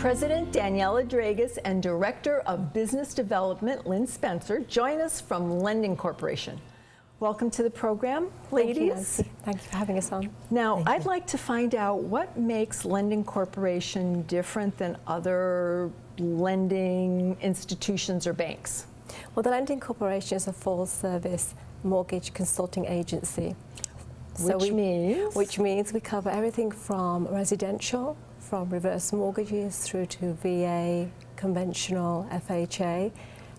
President Danijella Dragas and Director of Business Development Lynne Spencer join us from Lending Corporation. Welcome to the program, ladies. Thank you, Nancy. Thank you for having us on. Now, I'd like to find out what makes Lending Corporation different than other lending institutions or banks. Well, the Lending Corporation is a full-service mortgage consulting agency. Which means we cover everything from residential, from reverse mortgages through to VA, conventional, FHA.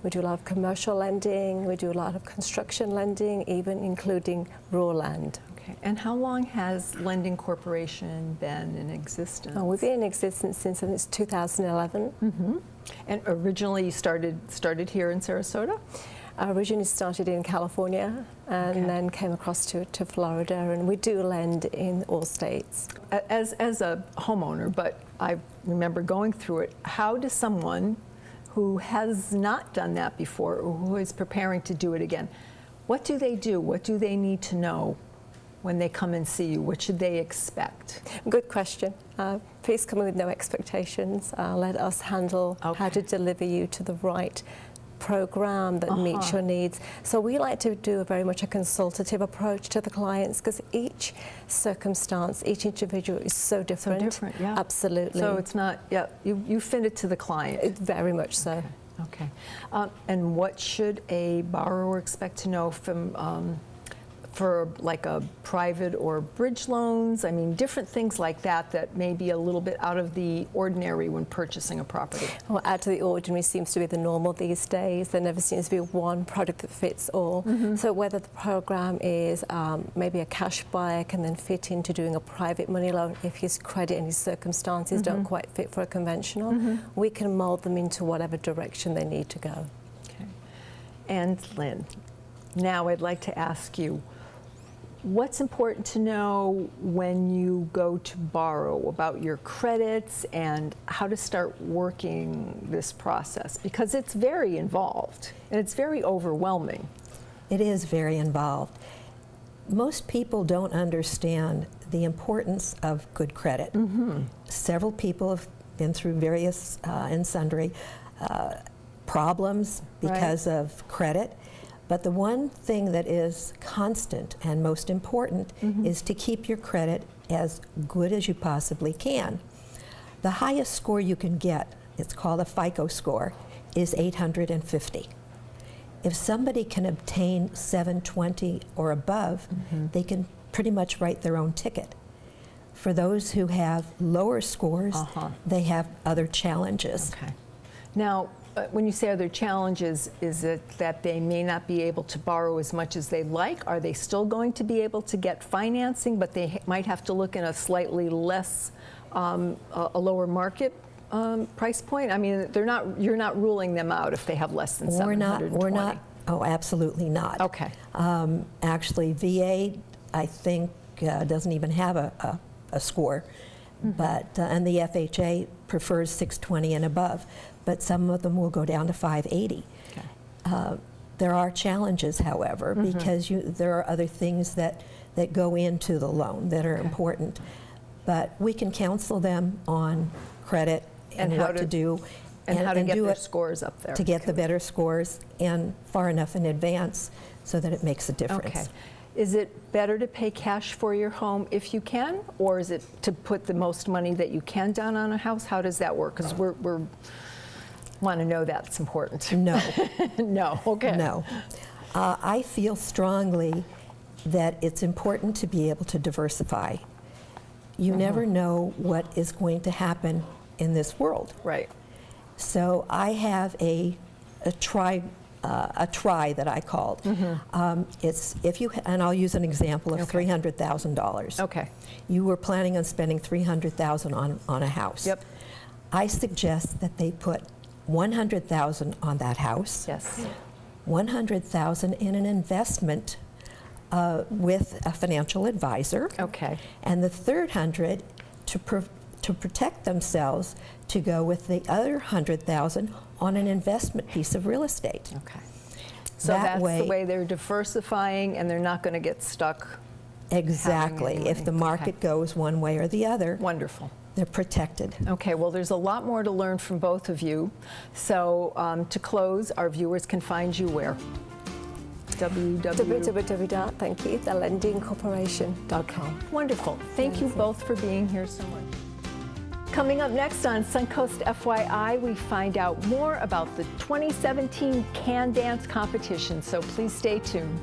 We do a lot of commercial lending, we do a lot of construction lending, even including raw land. Okay. And how long has Lending Corporation been in existence? Oh, we've been in existence since 2011. Mm-hmm. And originally you started here in Sarasota? I originally started in California and then came across to Florida, and we do lend in all states. As a homeowner, but I remember going through it, how does someone who has not done that before or who is preparing to do it again, what do they do? What do they need to know when they come and see you? What should they expect? Good question. Please come in with no expectations. Let us handle how to deliver you to the right program that meets your needs. So we like to do very much a consultative approach to the clients, because each circumstance, each individual is so different. So different, yeah. Absolutely. So it's not, you fit it to the client. Very much so. Okay. And what should a borrower expect to know from for like a private or bridge loans? I mean, different things like that that may be a little bit out of the ordinary when purchasing a property. Well, out of the ordinary seems to be the normal these days. There never seems to be one product that fits all. Mm-hmm. So whether the program is maybe a cash buyer can then fit into doing a private money loan if his credit and his circumstances don't quite fit for a conventional, we can mold them into whatever direction they need to go. Okay. And Lynne, now I'd like to ask you, what's important to know when you go to borrow about your credits and how to start working this process? Because it's very involved and it's very overwhelming. It is very involved. Most people don't understand the importance of good credit. Several people have been through various and sundry problems because of credit. But the one thing that is constant and most important is to keep your credit as good as you possibly can. The highest score you can get, it's called a FICO score, is 850. If somebody can obtain 720 or above, they can pretty much write their own ticket. For those who have lower scores, they have other challenges. Okay. Now, when you say other challenges, is it that they may not be able to borrow as much as they'd like? Are they still going to be able to get financing, but they might have to look in a slightly less, a lower market price point? I mean, you're not ruling them out if they have less than 720. We're not. Oh, absolutely not. Okay. Actually, VA, I think, doesn't even have a score, but and the FHA prefers 620 and above. But some of them will go down to 580. Okay. There are challenges, however, because there are other things that go into the loan that are important. But we can counsel them on credit and what to do. And how to get their scores up there. To get the better scores and far enough in advance so that it makes a difference. Okay. Is it better to pay cash for your home if you can, or is it to put the most money that you can down on a house? How does that work? Because we're want to know that's important. No. No, okay. No. I feel strongly that it's important to be able to diversify. You never know what is going to happen in this world. Right. So I have a try that I called. It's and I'll use an example of $300,000. Okay. You were planning on spending $300,000 on a house. Yep. I suggest that they put $100,000 on that house. Yes. $100,000 in an investment with a financial advisor. Okay. And the third $100,000 to protect themselves to go with the other $100,000 on an investment piece of real estate. Okay. So that's the way they're diversifying, and they're not going to get stuck. Exactly. If the market goes one way or the other. Wonderful. They're protected. Okay, well, there's a lot more to learn from both of you. So to close, our viewers can find you where? www.thelendingcorporation.com. Wonderful. Thank you both for being here so much. Coming up next on Suncoast FYI, we find out more about the 2017 Can Dance competition, so please stay tuned.